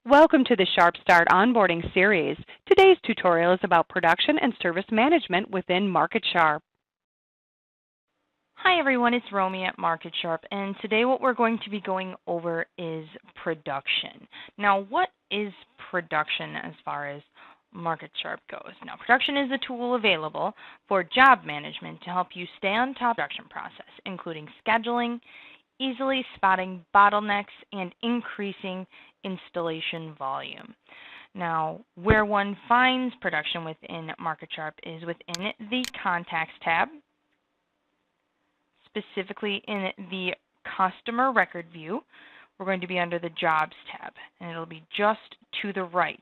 Welcome to the SharpStart onboarding series. Today's tutorial is about production and service management within MarketSharp. Hi everyone, it's Romy at MarketSharp, and today what we're going to be going over is production. Now, what is production as far as MarketSharp goes? Now, production is a tool available for job management to help you stay on top of the production process, including scheduling, easily spotting bottlenecks, and increasing installation volume. Now, where one finds production within MarketSharp is within the Contacts tab, specifically in the Customer Record View. We're going to be under the Jobs tab, and it'll be just to the right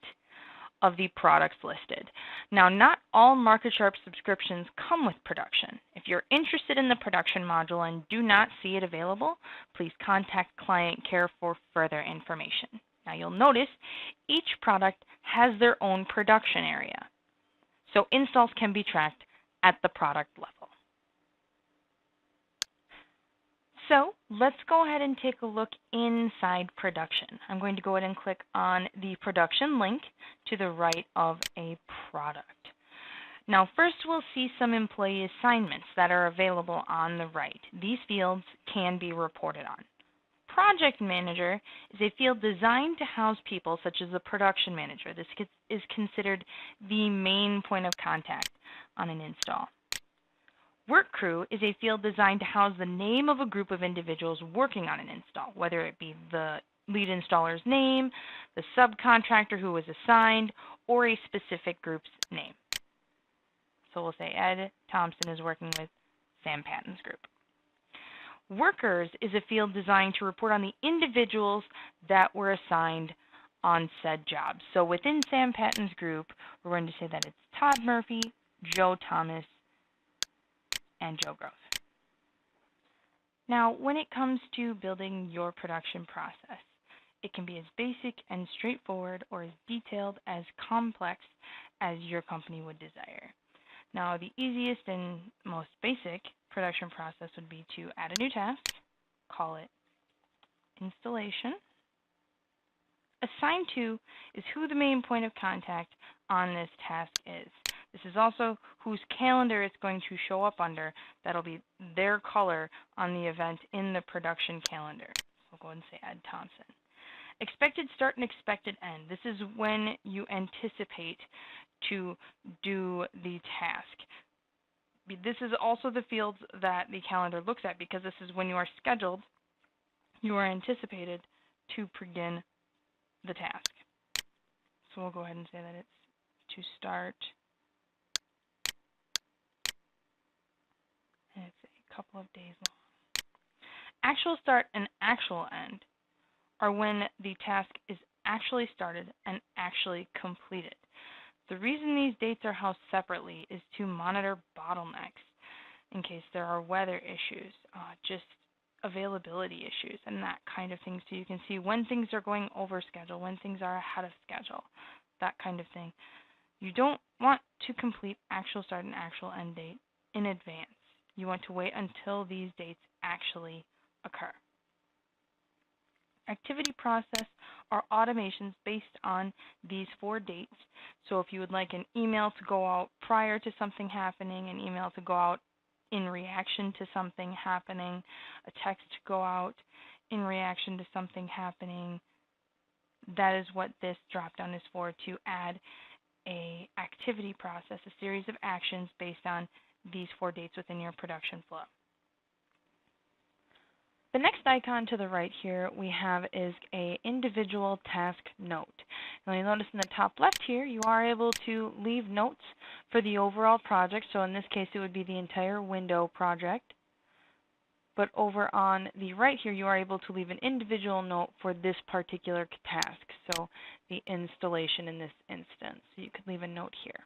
of the products listed. Now, not all MarketSharp subscriptions come with production. If you're interested in the production module and do not see it available, please contact Client Care for further information. Now, you'll notice each product has their own production area, so installs can be tracked at the product level. So let's go ahead and take a look inside production. I'm going to go ahead and click on the production link to the right of a product. Now, first we'll see some employee assignments that are available on the right. These fields can be reported on. Project Manager is a field designed to house people such as the production manager. This is considered the main point of contact on an install. Work Crew is a field designed to house the name of a group of individuals working on an install, whether it be the lead installer's name, the subcontractor who was assigned, or a specific group's name. So we'll say Ed Thompson is working with Sam Patton's group. Workers is a field designed to report on the individuals that were assigned on said job. So within Sam Patton's group, we're going to say that it's Todd Murphy, Joe Thomas, and Joe Growth. Now, when it comes to building your production process, it can be as basic and straightforward or as detailed as complex as your company would desire. Now, the easiest and most basic production process would be to add a new task, call it installation. Assigned to is who the main point of contact on this task is. This is also whose calendar it's going to show up under. That'll be their color on the event in the production calendar. So we'll go ahead and say Ed Thompson. Expected start and expected end. This is when you anticipate to do the task. This is also the fields that the calendar looks at because this is when you are scheduled, you are anticipated to begin the task. So we'll go ahead and say that it's to start. And it's a couple of days long. Actual start and actual end are when the task is actually started and actually completed. The reason these dates are housed separately is to monitor bottlenecks in case there are weather issues, just availability issues, and that kind of thing. So you can see when things are going over schedule, when things are ahead of schedule, that kind of thing. You don't want to complete actual start and actual end date in advance. You want to wait until these dates actually occur. Activity process are automations based on these 4 dates. So if you would like an email to go out prior to something happening, an email to go out in reaction to something happening, a text to go out in reaction to something happening, that is what this dropdown is for, to add an activity process, a series of actions based on these 4 dates within your production flow. The next icon to the right here we have is a individual task note. Now you'll notice in the top left here you are able to leave notes for the overall project. So in this case it would be the entire window project. But over on the right here you are able to leave an individual note for this particular task. So the installation in this instance. So you could leave a note here.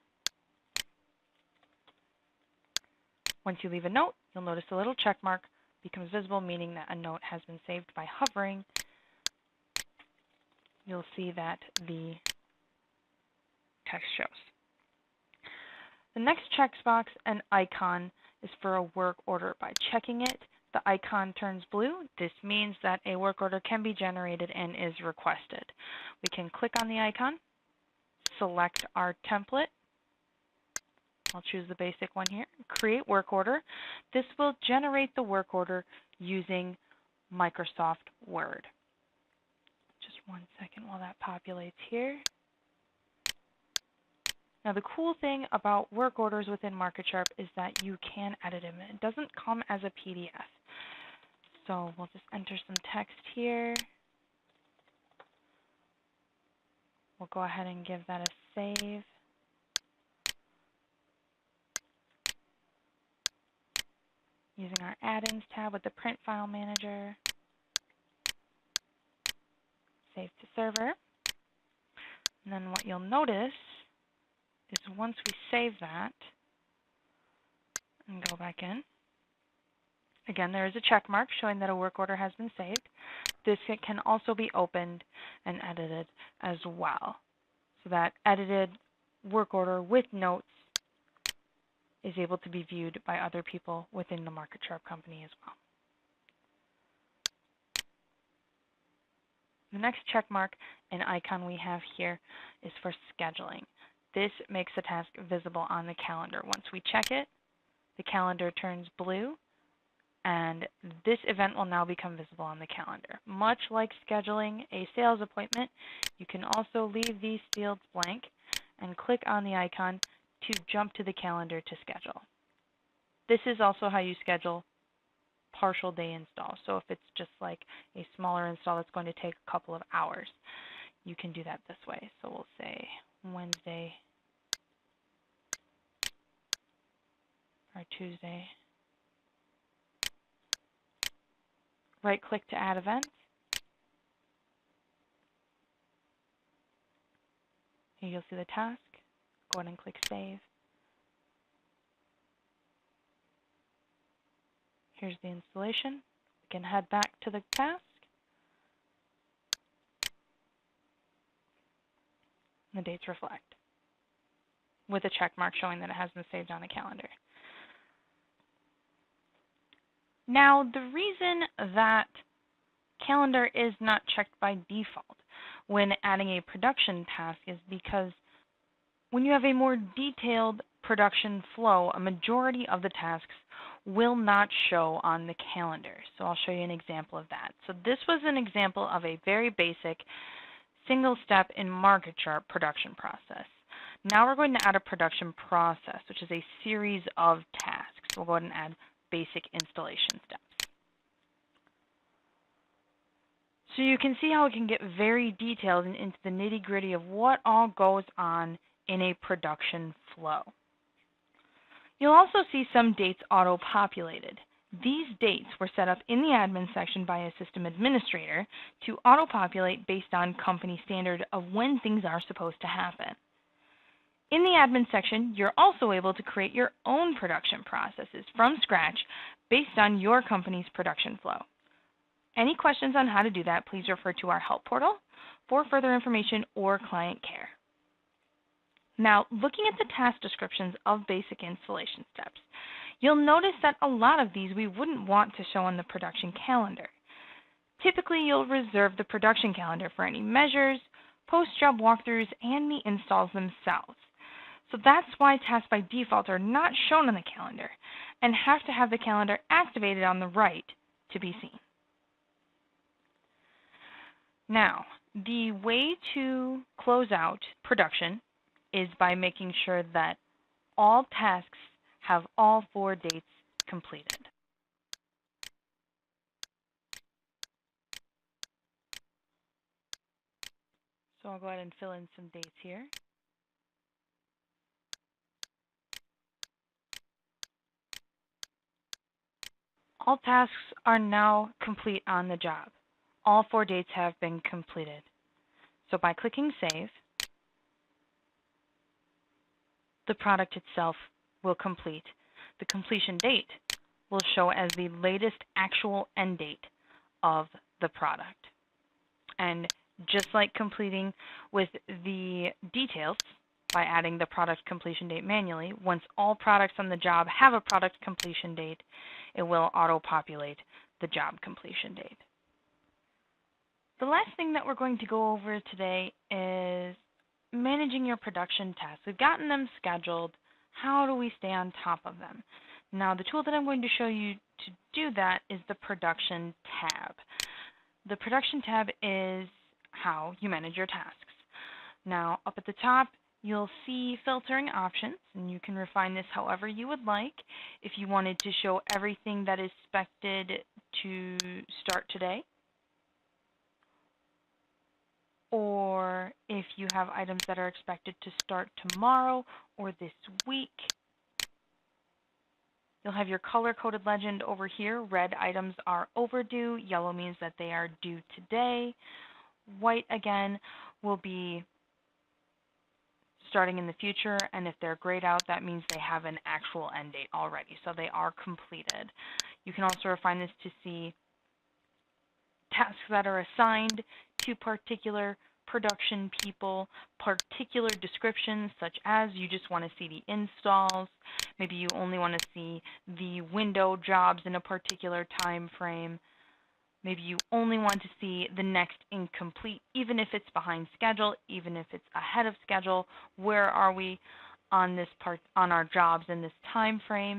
Once you leave a note, you'll notice a little check mark becomes visible, meaning that a note has been saved. By hovering, you'll see that the text shows. The next checkbox and icon is for a work order. By checking it, the icon turns blue, this means that a work order can be generated and is requested. We can click on the icon, select our template. I'll choose the basic one here, create work order. This will generate the work order using Microsoft Word. Just 1 second while that populates here. Now the cool thing about work orders within MarketSharp is that you can edit them. It doesn't come as a PDF. So we'll just enter some text here. We'll go ahead and give that a save. Using our add-ins tab with the print file manager. Save to server. And then what you'll notice is once we save that and go back in, again, there is a check mark showing that a work order has been saved. This can also be opened and edited as well. So that edited work order with notes is able to be viewed by other people within the MarketSharp company as well. The next check mark and icon we have here is for scheduling. This makes the task visible on the calendar. Once we check it, the calendar turns blue, and this event will now become visible on the calendar. Much like scheduling a sales appointment, you can also leave these fields blank and click on the icon to jump to the calendar to schedule. This is also how you schedule partial day installs. So if it's just like a smaller install that's going to take a couple of hours, you can do that this way. So we'll say Wednesday or Tuesday. Right click to add event. Here you'll see the task. Go ahead and click save. Here's the installation. We can head back to the task. The dates reflect with a check mark showing that it has been saved on the calendar. Now, the reason that calendar is not checked by default when adding a production task is because when you have a more detailed production flow, a majority of the tasks will not show on the calendar. So I'll show you an example of that. So this was an example of a very basic single step in MarketSharp production process. Now we're going to add a production process, which is a series of tasks. We'll go ahead and add basic installation steps. So you can see how it can get very detailed and into the nitty-gritty of what all goes on in a production flow. You'll also see some dates auto-populated. These dates were set up in the admin section by a system administrator to auto-populate based on company standard of when things are supposed to happen. In the admin section, you're also able to create your own production processes from scratch based on your company's production flow. Any questions on how to do that, please refer to our help portal for further information or client care. Now, looking at the task descriptions of basic installation steps, you'll notice that a lot of these we wouldn't want to show on the production calendar. Typically, you'll reserve the production calendar for any measures, post-job walkthroughs, and the installs themselves. So that's why tasks by default are not shown on the calendar and have to have the calendar activated on the right to be seen. Now, the way to close out production is by making sure that all tasks have all 4 dates completed. So I'll go ahead and fill in some dates here. All tasks are now complete on the job. All 4 dates have been completed. So by clicking Save, the product itself will complete. The completion date will show as the latest actual end date of the product. And just like completing with the details by adding the product completion date manually, once all products on the job have a product completion date, it will auto-populate the job completion date. The last thing that we're going to go over today is managing your production tasks. We've gotten them scheduled. How do we stay on top of them? Now, the tool that I'm going to show you to do that is the Production tab. The Production tab is how you manage your tasks. Now, up at the top, you'll see filtering options, and you can refine this however you would like. If you wanted to show everything that is expected to start today, or if you have items that are expected to start tomorrow or this week. You'll have your color-coded legend over here. Red items are overdue. Yellow means that they are due today. White, again, will be starting in the future, and if they're grayed out, that means they have an actual end date already, so they are completed. You can also refine this to see tasks that are assigned to particular production people, particular descriptions, such as you just want to see the installs. Maybe you only want to see the window jobs in a particular time frame. Maybe you only want to see the next incomplete, even if it's behind schedule, even if it's ahead of schedule. Where are we on this part, on our jobs in this time frame?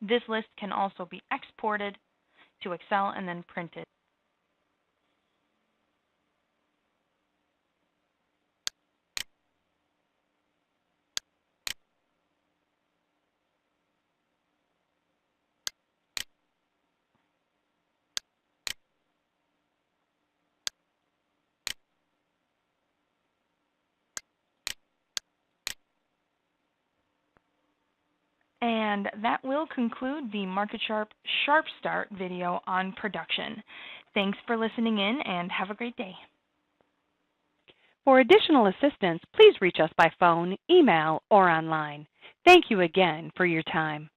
This list can also be exported to Excel and then printed. And that will conclude the MarketSharp SharpStart video on production. Thanks for listening in and have a great day. For additional assistance, please reach us by phone, email, or online. Thank you again for your time.